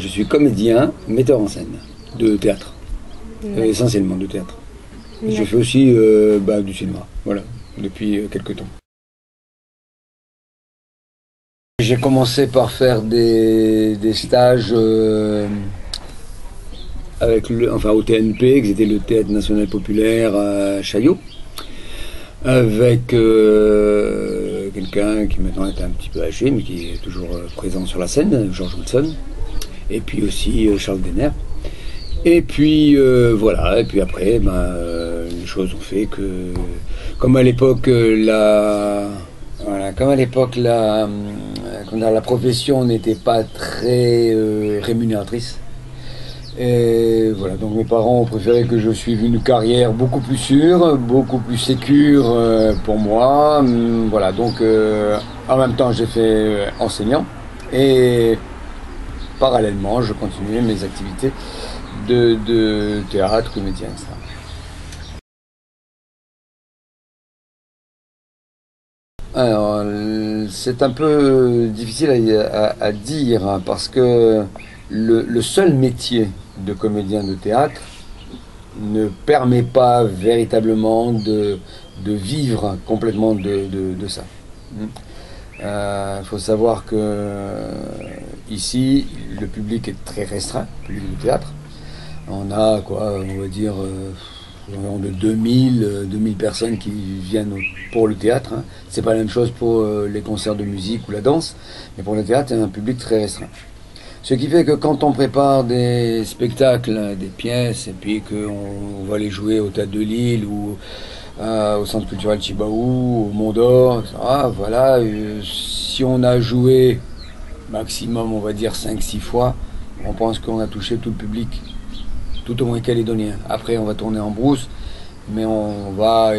Je suis comédien, metteur en scène de théâtre, essentiellement de théâtre. Je fais aussi du cinéma, voilà, depuis quelques temps. J'ai commencé par faire des stages au TNP, qui était le Théâtre National Populaire à Chaillot, avec quelqu'un qui maintenant est un petit peu âgé, mais qui est toujours présent sur la scène, Georges Wilson, et puis aussi Charles Denner. Et puis voilà, et puis après, les choses ont fait que, comme à l'époque la profession n'était pas très rémunératrice. Et voilà, donc mes parents ont préféré que je suive une carrière beaucoup plus sûre, beaucoup plus sécure pour moi. Voilà, donc en même temps j'ai fait enseignant et parallèlement je continuais mes activités de théâtre, comédien, etc. Alors, c'est un peu difficile à dire hein, parce que le seul métier de comédien de théâtre ne permet pas véritablement de vivre complètement de ça. Faut savoir que ici, le public est très restreint, le public de théâtre. On a on va dire environ de 2000 personnes qui viennent pour le théâtre. Hein. C'est pas la même chose pour les concerts de musique ou la danse, mais pour le théâtre, il y a un public très restreint. Ce qui fait que quand on prépare des spectacles, des pièces, et puis qu'on va les jouer au Théâtre de Lille ou au Centre culturel Chibaou, au Mont d'Or, etc., voilà, si on a joué maximum, on va dire 5-6 fois, on pense qu'on a touché tout le public, tout au moins calédonien. Après, on va tourner en brousse, mais on va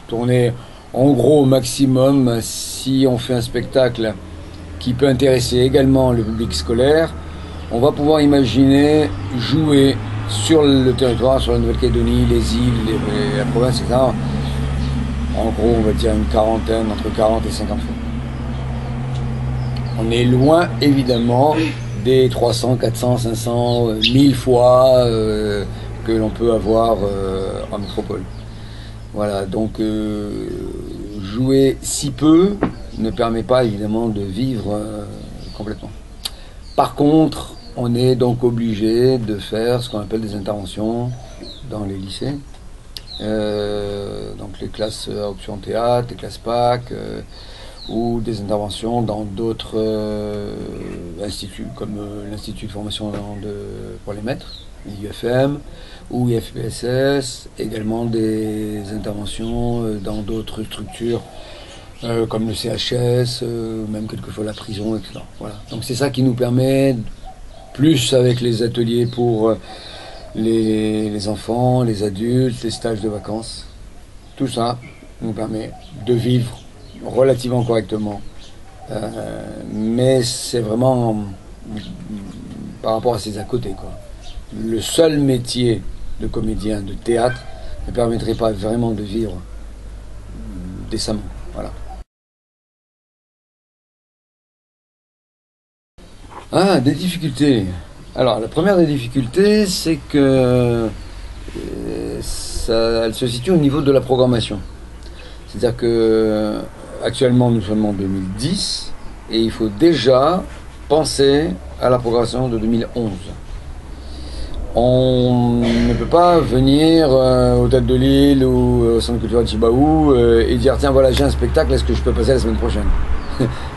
tourner en gros au maximum si on fait un spectacle qui peut intéresser également le public scolaire. On va pouvoir imaginer jouer sur le territoire, sur la Nouvelle-Calédonie, les îles, la province, etc. En gros, on va dire une quarantaine, entre 40 et 50 fois. On est loin, évidemment, des 300, 400, 500, 1000 fois que l'on peut avoir en métropole. Voilà, donc jouer si peu ne permet pas évidemment de vivre complètement. Par contre, on est donc obligé de faire ce qu'on appelle des interventions dans les lycées. Donc les classes à option théâtre, les classes PAC, ou des interventions dans d'autres instituts, comme l'Institut de formation pour les maîtres, l'IUFM, ou IFPSS, également des interventions dans d'autres structures comme le CHS, même quelquefois la prison, etc. Voilà. Donc c'est ça qui nous permet, plus avec les ateliers pour les enfants, les adultes, les stages de vacances, tout ça nous permet de vivre relativement correctement. Mais c'est vraiment par rapport à ces à côté, quoi. Le seul métier de comédien de théâtre ne permettrait pas vraiment de vivre décemment. Voilà. Ah, des difficultés. Alors, la première des difficultés, c'est que elle se situe au niveau de la programmation. C'est-à-dire que actuellement, nous sommes en 2010 et il faut déjà penser à la programmation de 2011. On ne peut pas venir au Théâtre de Lille ou au Centre culturel Chibaou et dire tiens voilà j'ai un spectacle, est-ce que je peux passer la semaine prochaine?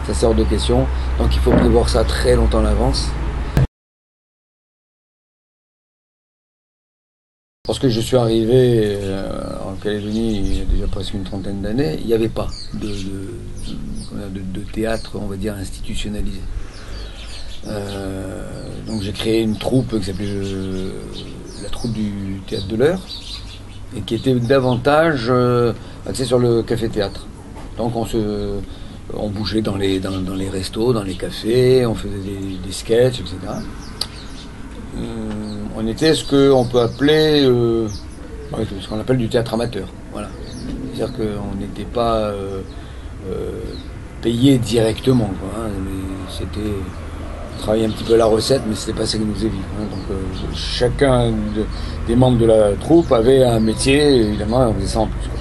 Ça sort de question, donc il faut prévoir ça très longtemps à l'avance. Lorsque je suis arrivé en Calédonie il y a déjà presque une trentaine d'années, il n'y avait pas de théâtre, on va dire, institutionnalisé. Donc j'ai créé une troupe qui s'appelait la troupe du Théâtre de l'Eure et qui était davantage axée sur le café-théâtre. Donc on bougeait dans les restos, dans les cafés, on faisait des sketchs, etc. On était ce qu'on peut appeler ce qu'on appelle du théâtre amateur. Voilà. C'est-à-dire qu'on n'était pas payé directement, quoi, hein, mais c'était travaillé un petit peu la recette, mais c'était pas ça qui nous faisait vivre. Hein. Donc chacun des membres de la troupe avait un métier, évidemment, on faisait ça en plus, quoi.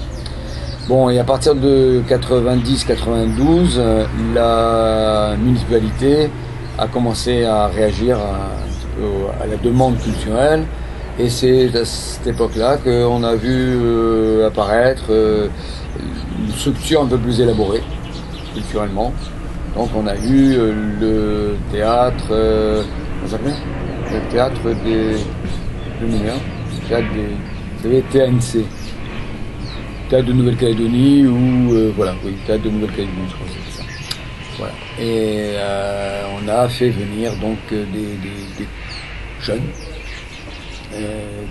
Bon, et à partir de 90-92, la municipalité a commencé à réagir un petit peu à la demande culturelle. Et c'est à cette époque-là qu'on a vu apparaître une structure un peu plus élaborée, culturellement. Donc on a eu le théâtre, comment ça s'appelait ? Le théâtre de Nouméa, vous savez, TNC, théâtre de Nouvelle-Calédonie, ou voilà, oui, théâtre de Nouvelle-Calédonie, je crois que c'est ça. Voilà. Et on a fait venir donc des jeunes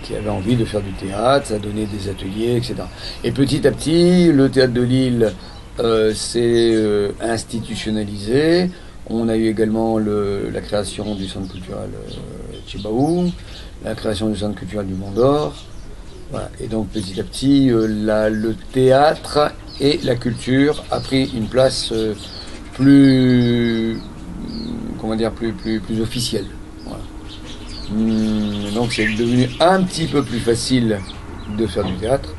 qui avaient envie de faire du théâtre, ça donnait des ateliers, etc. Et petit à petit, le théâtre de Lille s'est institutionnalisé. On a eu également la création du centre culturel Tchibaou, la création du centre culturel du Mont d'Or. Voilà. Et donc petit à petit, le théâtre et la culture a pris une place plus officielle. Voilà. Donc c'est devenu un petit peu plus facile de faire du théâtre,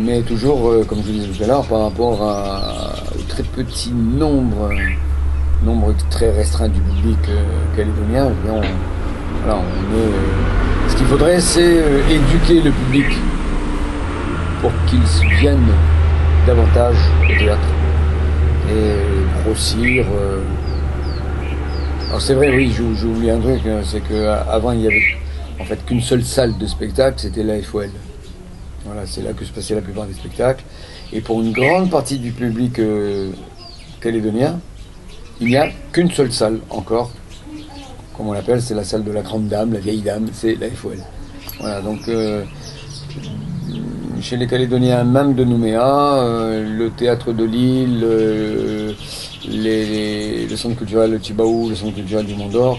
mais toujours, comme je vous disais tout à l'heure, par rapport au très petit nombre très restreint du public calédonien, ce qu'il faudrait, c'est éduquer le public pour qu'ils viennent davantage au théâtre et grossir. Alors c'est vrai, oui, j'ai oublié un truc, c'est qu'avant il y avait en fait qu'une seule salle de spectacle, c'était la FOL. Voilà, c'est là que se passaient la plupart des spectacles. Et pour une grande partie du public calédonien, il n'y a qu'une seule salle encore, comme on l'appelle, c'est la salle de la grande dame, la vieille dame, c'est la FOL. Voilà, donc chez les Calédoniens, même de Nouméa, le théâtre de Lille, le centre culturel de Tchibaou, le centre culturel du Mont d'Or,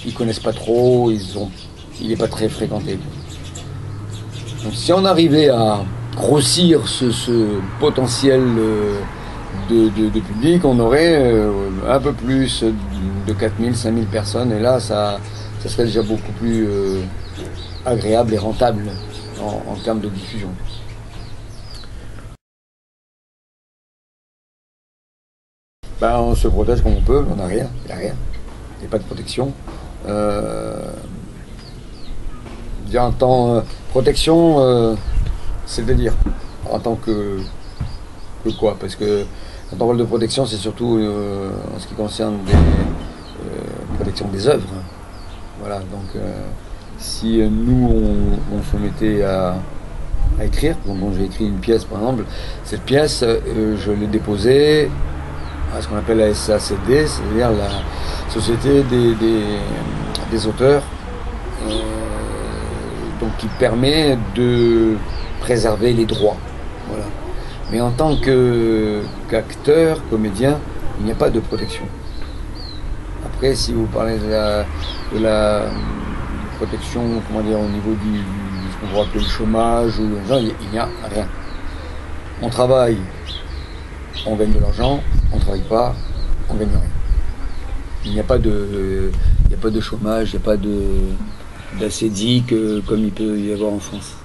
ils connaissent pas trop, il n'est pas très fréquenté. Donc si on arrivait à grossir ce potentiel de public, on aurait un peu plus de 4000, 5000 personnes, et là ça serait déjà beaucoup plus agréable et rentable en termes de diffusion. Ben, on se protège comme on peut, on n'a rien, il n'y a rien, il n'y a pas de protection. En tant protection, c'est-à-dire en tant que quoi? Parce que quand on parle de protection, c'est surtout en ce qui concerne protection des œuvres. Voilà, donc si nous on se mettait à écrire, donc j'ai écrit une pièce par exemple, cette pièce je l'ai déposée à ce qu'on appelle la SACD, c'est-à-dire la Société des auteurs, donc qui permet de préserver les droits. Voilà. Mais en tant qu'acteur, comédien, il n'y a pas de protection. Après, si vous parlez de la protection, comment dire, au niveau ce qu'on pourrait appeler le chômage, il n'y a rien. On travaille, on gagne de l'argent, on ne travaille pas, on gagne rien. Il n'y a pas de chômage, il n'y a pas d'assédique comme il peut y avoir en France.